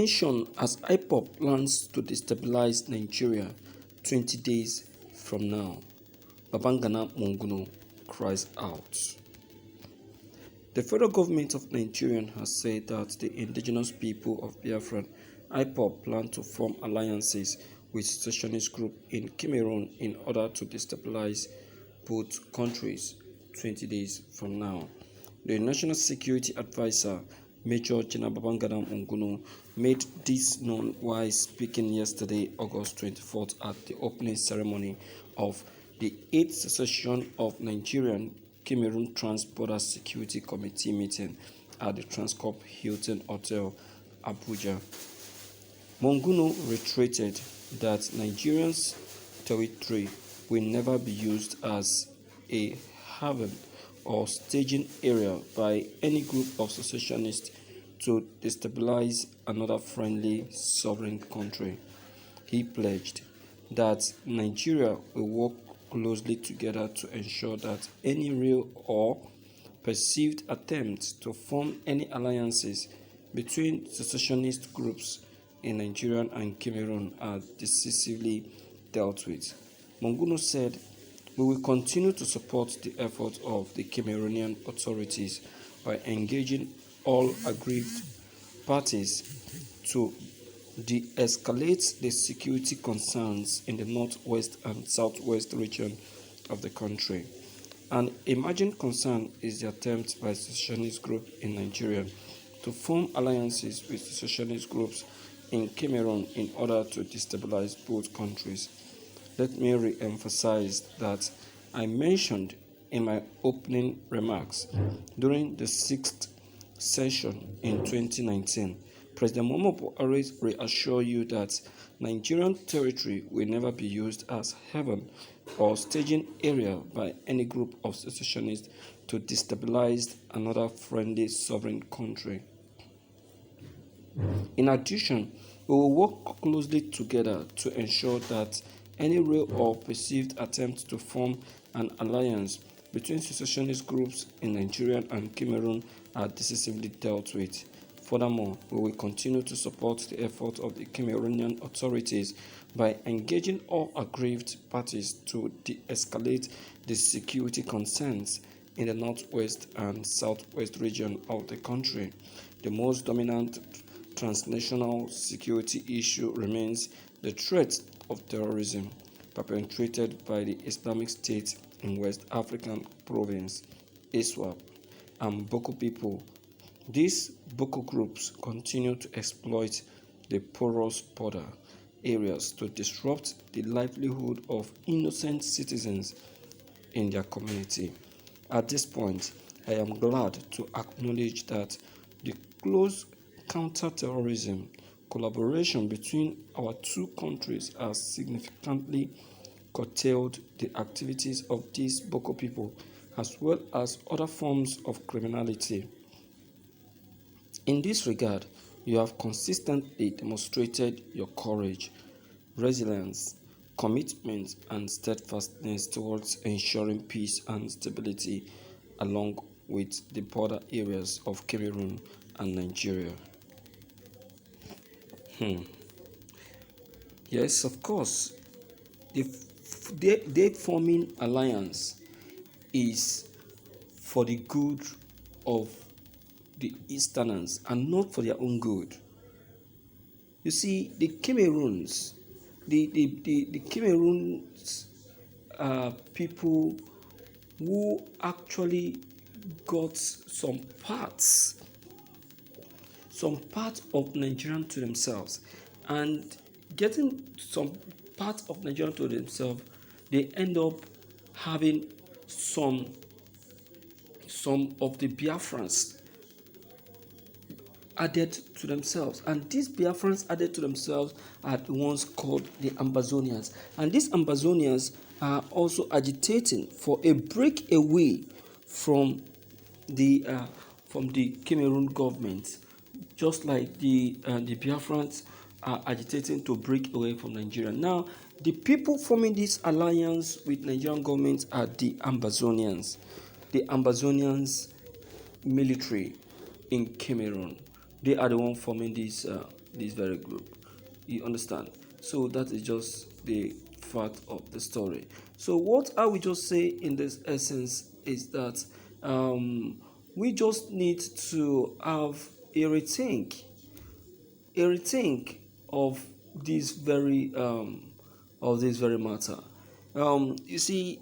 Tēñtion as Ipob plans to destabilize Nigeria 20 days from now. Babgana Muoguno cries out. The federal government of Nigeria has said that the indigenous people of Biafra, Ipob, plan to form alliances with secessionist groups in Cameroon in order to destabilize both countries 20 days from now. The National Security Advisor, Major General Babgana Muoguno, made this known while speaking yesterday, August 24th, at the opening ceremony of the 8th session of Nigerian Cameroon Trans-Border Security Committee meeting at the Transcorp Hilton Hotel, Abuja. Muoguno reiterated that Nigeria's territory will never be used as a haven or staging area by any group of secessionists to destabilize another friendly sovereign country. He pledged that Nigeria will work closely together to ensure that any real or perceived attempts to form any alliances between secessionist groups in Nigeria and Cameroon are decisively dealt with. Muoguno said, "We will continue to support the efforts of the Cameroonian authorities by engaging all aggrieved parties to de-escalate the security concerns in the northwest and southwest region of the country. An emerging concern is the attempt by secessionist groups in Nigeria to form alliances with secessionist groups in Cameroon in order to destabilize both countries. Let me re-emphasize that I mentioned in my opening remarks during the 6th session in 2019. President Muhammadu Buhari reassure you that Nigerian territory will never be used as haven or staging area by any group of secessionists to destabilize another friendly sovereign country. In addition, we will work closely together to ensure that any real or perceived attempt to form an alliance between secessionist groups in Nigeria and Cameroon are decisively dealt with. Furthermore, we will continue to support the efforts of the Cameroonian authorities by engaging all aggrieved parties to de-escalate the security concerns in the northwest and southwest region of the country. The most dominant transnational security issue remains the threat of terrorism perpetrated by the Islamic State in West African province, ISWAP, and Boko people. These Boko groups continue to exploit the porous border areas to disrupt the livelihood of innocent citizens in their community. At this point, I am glad to acknowledge that the close counter-terrorism collaboration between our two countries has significantly curtailed the activities of these Boko people as well as other forms of criminality. In this regard, you have consistently demonstrated your courage, resilience, commitment, and steadfastness towards ensuring peace and stability along with the border areas of Cameroon and Nigeria." Yes, of course, the forming alliance is for the good of the Easterners and not for their own good. You see, the Cameroons, the Cameroons people who actually got some parts of Nigerian to themselves, and getting some part of Nigerian to themselves, they end up having some of the Biafrans added to themselves, and these Biafrans added to themselves are the ones called the Ambazonians, and these Ambazonians are also agitating for a breakaway from the Cameroon government, just like the Biafrans are agitating to break away from Nigeria. Now, the people forming this alliance with Nigerian government are the Ambazonians. The Ambazonians military in Cameroon. They are the one forming this this very group. You understand? So that is just the fact of the story. So what I will just say in this essence is that we just need to have a rethink of this very matter. You see,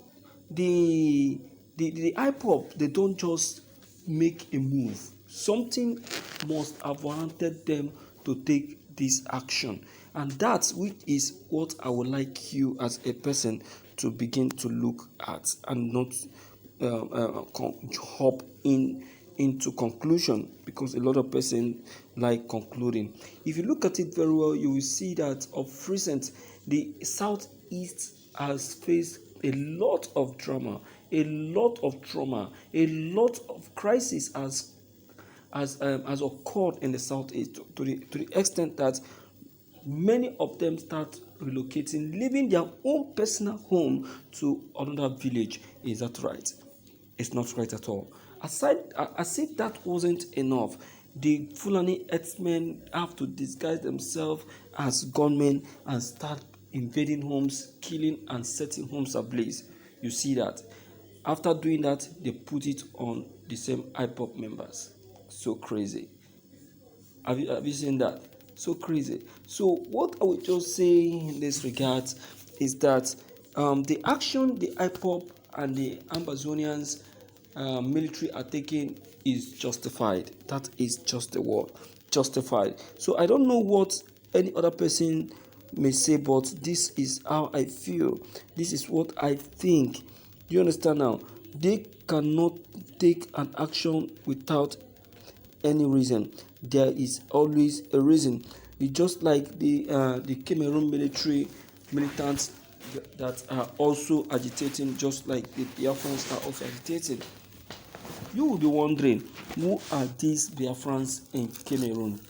the Ipob, they don't just make a move. Something must have warranted them to take this action, and that's which is what I would like you as a person to begin to look at, and not hop into conclusion, because a lot of persons like concluding. If you look at it very well, you will see that of recent the southeast has faced a lot of drama, a lot of trauma, a lot of crisis has occurred in the southeast, to the extent that many of them start relocating, leaving their own personal home to another village. Is that right? It's not right at all. As if that wasn't enough, the Fulani herdsmen have to disguise themselves as gunmen and start invading homes, killing and setting homes ablaze. You see that. After doing that, they put it on the same Ipob members. So crazy. Have you seen that? So crazy. So what I would just say in this regard is that the action the Ipob and the Amazonians military are taking is justified. That is just the word, justified. So I don't know what any other person may say, but this is how I feel. This is what I think. You understand now? They cannot take an action without any reason. There is always a reason. It's just like the Cameroon militants that are also agitating, just like the Biafrans are also agitating. You will be wondering, who are these Biafrans in Cameroon?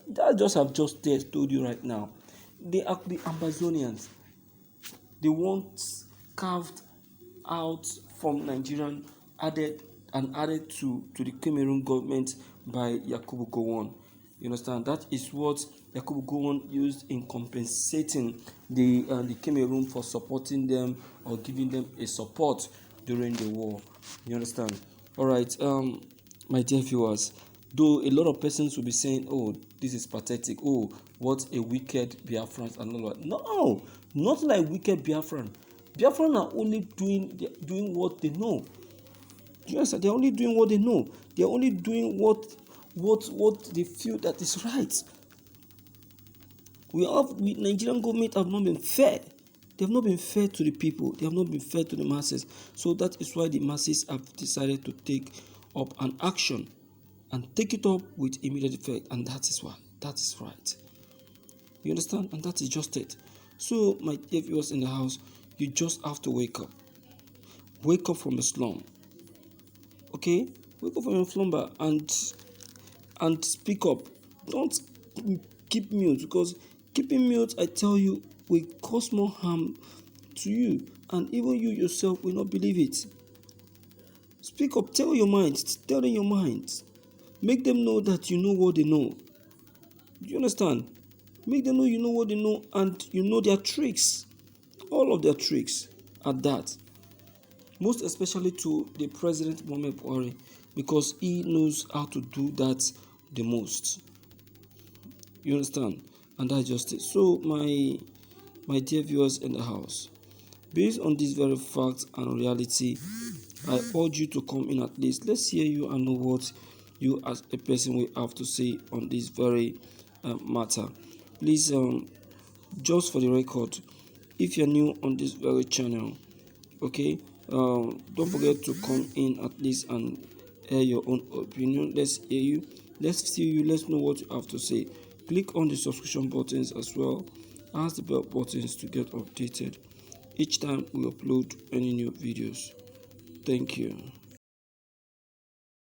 That just have just told you right now. They are the Amazonians. The ones carved out from Nigerian, added to the Cameroon government by Yakubu Gowon. You understand? That is what Yakubu Gowon used in compensating the Cameroon for supporting them or giving them a support during the war. You understand? All right, my dear viewers. Though a lot of persons will be saying, "Oh, this is pathetic. Oh, what a wicked Biafran," and all that. No, not like wicked Biafran. Biafran are only doing what they know. Yes, they're only doing what they know. They're only doing what they feel that is right. Nigerian government have not been fair. They have not been fair to the people. They have not been fair to the masses. So that is why the masses have decided to take up an action and take it up with immediate effect. And that is why. That is right. You understand? And that is just it. So, my dear viewers in the house, you just have to wake up. Wake up from the slum. Okay? Wake up from your slumber and speak up. Don't keep mute, because keeping mute, I tell you, will cause more harm to you, and even you yourself will not believe it. Speak up. Tell your mind. Tell them your mind. Make them know that you know what they know. Do you understand? Make them know you know what they know, and you know their tricks. All of their tricks at that. Most especially to the President Muhammad Buhari, because he knows how to do that the most. You understand? And that's just it. So my dear viewers in the house, based on this very fact and reality, I urge you to come in at least. Let's hear you and know what you as a person will have to say on this very matter. Please, just for the record, if you're new on this very channel, okay, don't forget to come in at least and air your own opinion. Let's hear you. Let's see you. Let's know what you have to say. Click on the subscription buttons as well as the bell buttons to get updated each time we upload any new videos. Thank you.